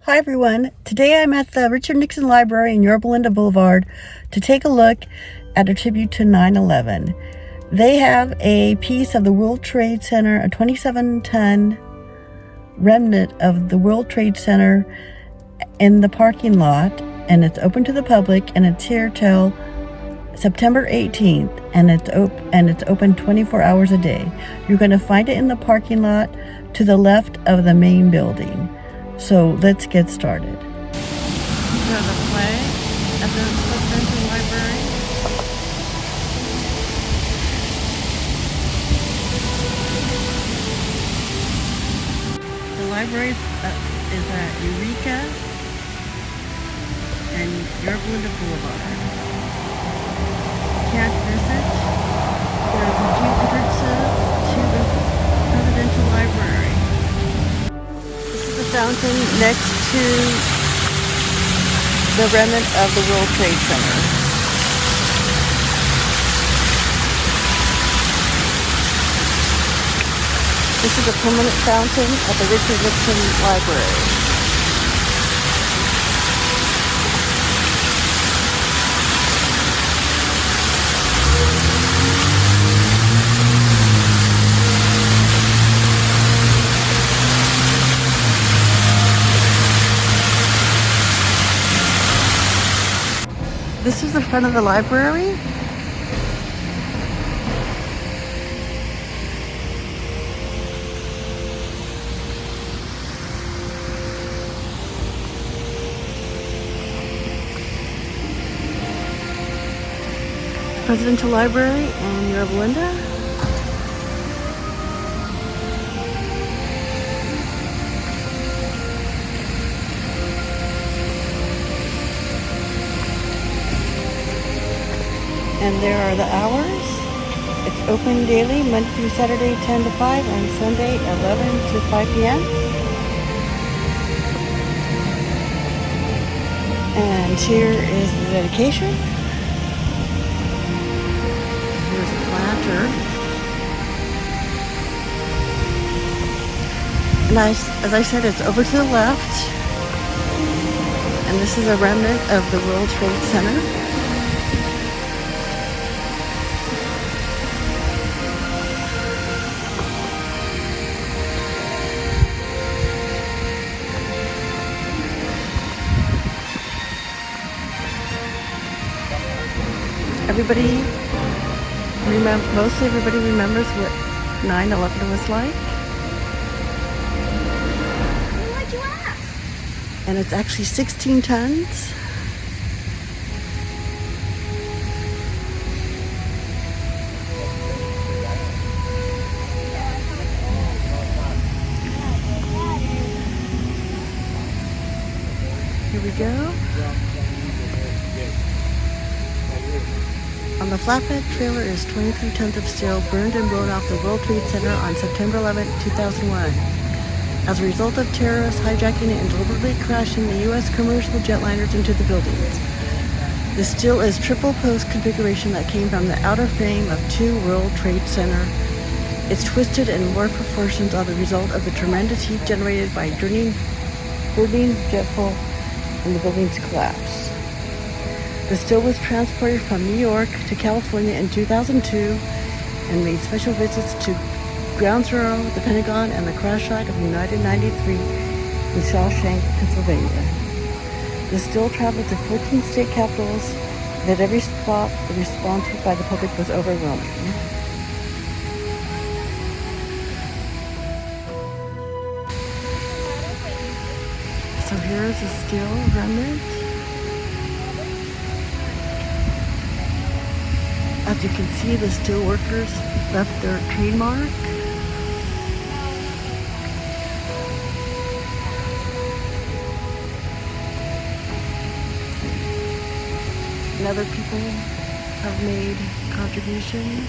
Hi everyone. Today I'm at the Richard Nixon Library in Yorba Linda Boulevard to take a look at a tribute to 9/11. They have a piece of the World Trade Center, a 27-ton remnant of the World Trade Center in the parking lot, and it's open to the public, and it's here till September 18th, and it's open 24 hours a day. You're going to find it in the parking lot to the left of the main building. So let's get started. These are the flag at the Presidential Library. The library is at Eureka and Yorba Linda Boulevard. You can't miss it. There's a few entrances to the Presidential Library. Fountain next to the remnant of the World Trade Center. This is a permanent fountain at the Richard Nixon Library. This is the front of the library. Presidential Library in Yorba Linda. And there are the hours. It's open daily, Monday through Saturday, 10 to 5, and Sunday, 11 to 5 p.m. And here is the dedication. Here's a planter. And as I said, it's over to the left. And this is a remnant of the World Trade Center. Mostly everybody remembers what 9/11 was like. What'd you ask? And it's actually 16 tons. Here we go. On the flatbed trailer is 23 tons of steel burned and blown off the World Trade Center on September 11, 2001. As a result of terrorists hijacking and deliberately crashing the U.S. commercial jetliners into the buildings. The steel is triple post configuration that came from the outer frame of two World Trade Center. Its twisted and warped proportions are the result of the tremendous heat generated by burning jet fuel and the building's collapse. The steel was transported from New York to California in 2002 and made special visits to Ground Zero, the Pentagon, and the crash site of United 93 in Shawshank, Pennsylvania. The steel traveled to 14 state capitals, and at every spot, the response by the public was overwhelming. So here's a steel remnant. As you can see, the steel workers left their trademark. And other people have made contributions.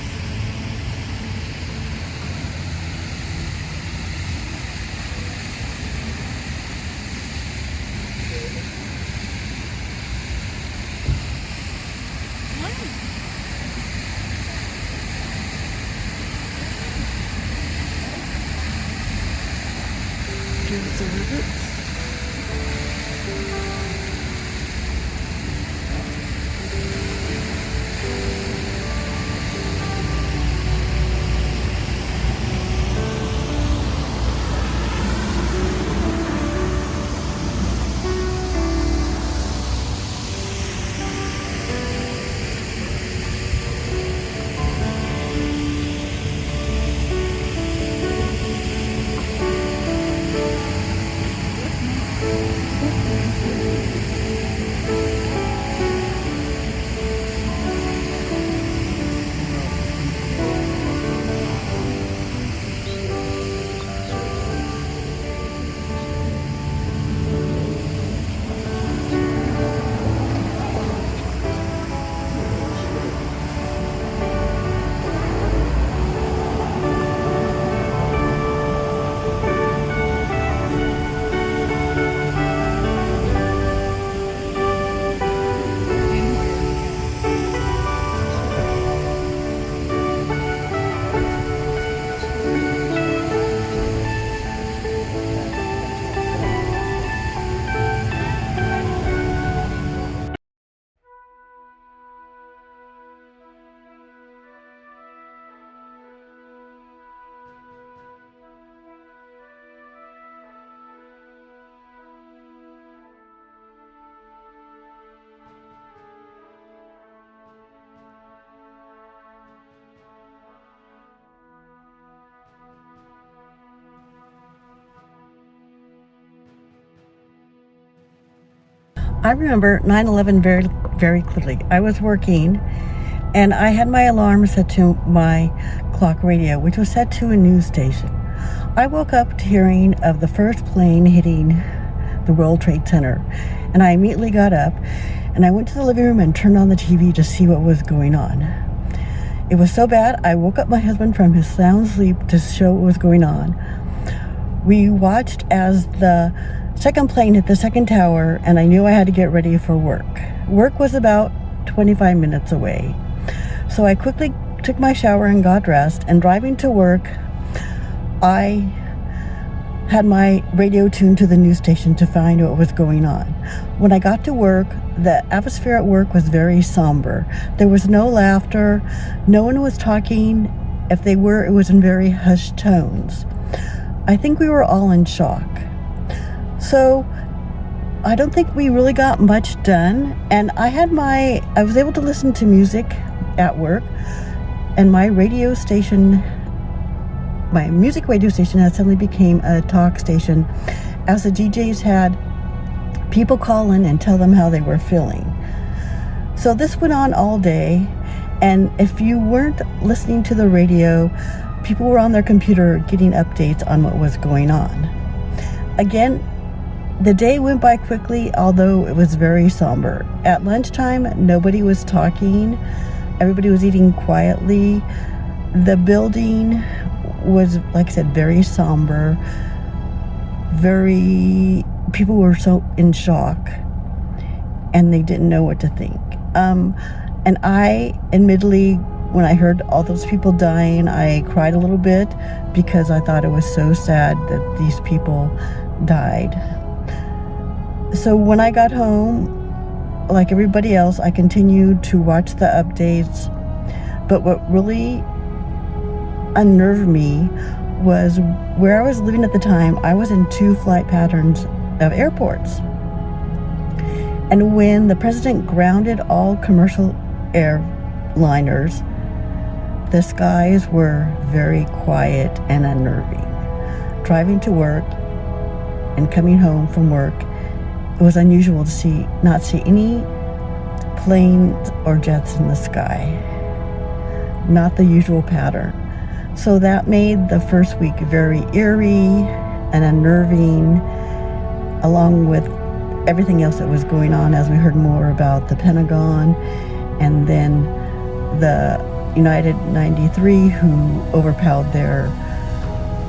Here's the rivets. I remember 9/11 very, very clearly. I was working and I had my alarm set to my clock radio, which was set to a news station. I woke up to hearing of the first plane hitting the World Trade Center, and I immediately got up and I went to the living room and turned on the TV to see what was going on. It was so bad, I woke up my husband from his sound sleep to show what was going on. We watched as the second plane hit the second tower, and I knew I had to get ready for work. Work was about 25 minutes away. So I quickly took my shower and got dressed, and driving to work, I had my radio tuned to the news station to find what was going on. When I got to work, the atmosphere at work was very somber. There was no laughter, no one was talking. If they were, it was in very hushed tones. I think we were all in shock. So I don't think we really got much done, and I was able to listen to music at work, and my music radio station had suddenly became a talk station, as the DJs had people call in and tell them how they were feeling. So this went on all day, and if you weren't listening to the radio, people were on their computer getting updates on what was going on. Again, the day went by quickly, although it was very somber. At lunchtime, nobody was talking. Everybody was eating quietly. The building was, like I said, very somber. People were so in shock, and they didn't know what to think. And I, admittedly, when I heard all those people dying, I cried a little bit because I thought it was so sad that these people died. So when I got home, like everybody else, I continued to watch the updates. But what really unnerved me was where I was living at the time. I was in 2 flight patterns of airports. And when the president grounded all commercial airliners, the skies were very quiet and unnerving. Driving to work and coming home from work, it was unusual to not see any planes or jets in the sky. Not the usual pattern. So that made the first week very eerie and unnerving, along with everything else that was going on as we heard more about the Pentagon and then the United 93 who overpowered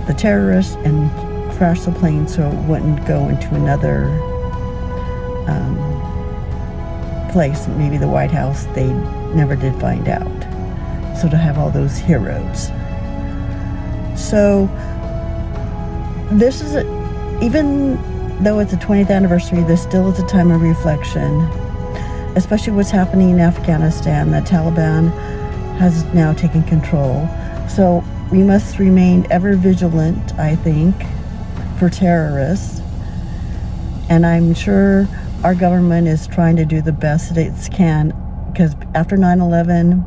the terrorists and crashed the plane so it wouldn't go into another place, maybe the White House. They never did find out. So to have all those heroes. So this is even though it's the 20th anniversary, this still is a time of reflection, especially what's happening in Afghanistan. The Taliban has now taken control. So we must remain ever vigilant, I think, for terrorists. And I'm sure our government is trying to do the best that it can, because after 9/11,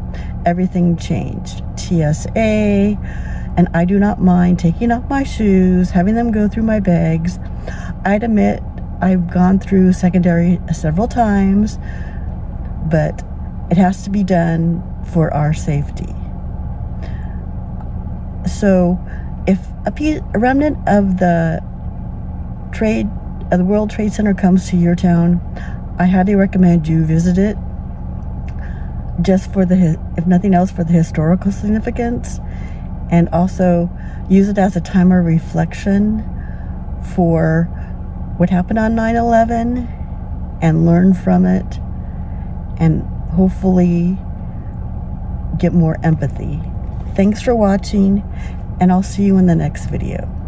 everything changed. TSA, and I do not mind taking off my shoes, having them go through my bags. I'd admit I've gone through secondary several times, but it has to be done for our safety. So if a remnant of the World Trade Center comes to your town, I highly recommend you visit it, just for if nothing else, for the historical significance, and also use it as a time of reflection for what happened on 9/11 and learn from it, and hopefully get more empathy. Thanks for watching, and I'll see you in the next video.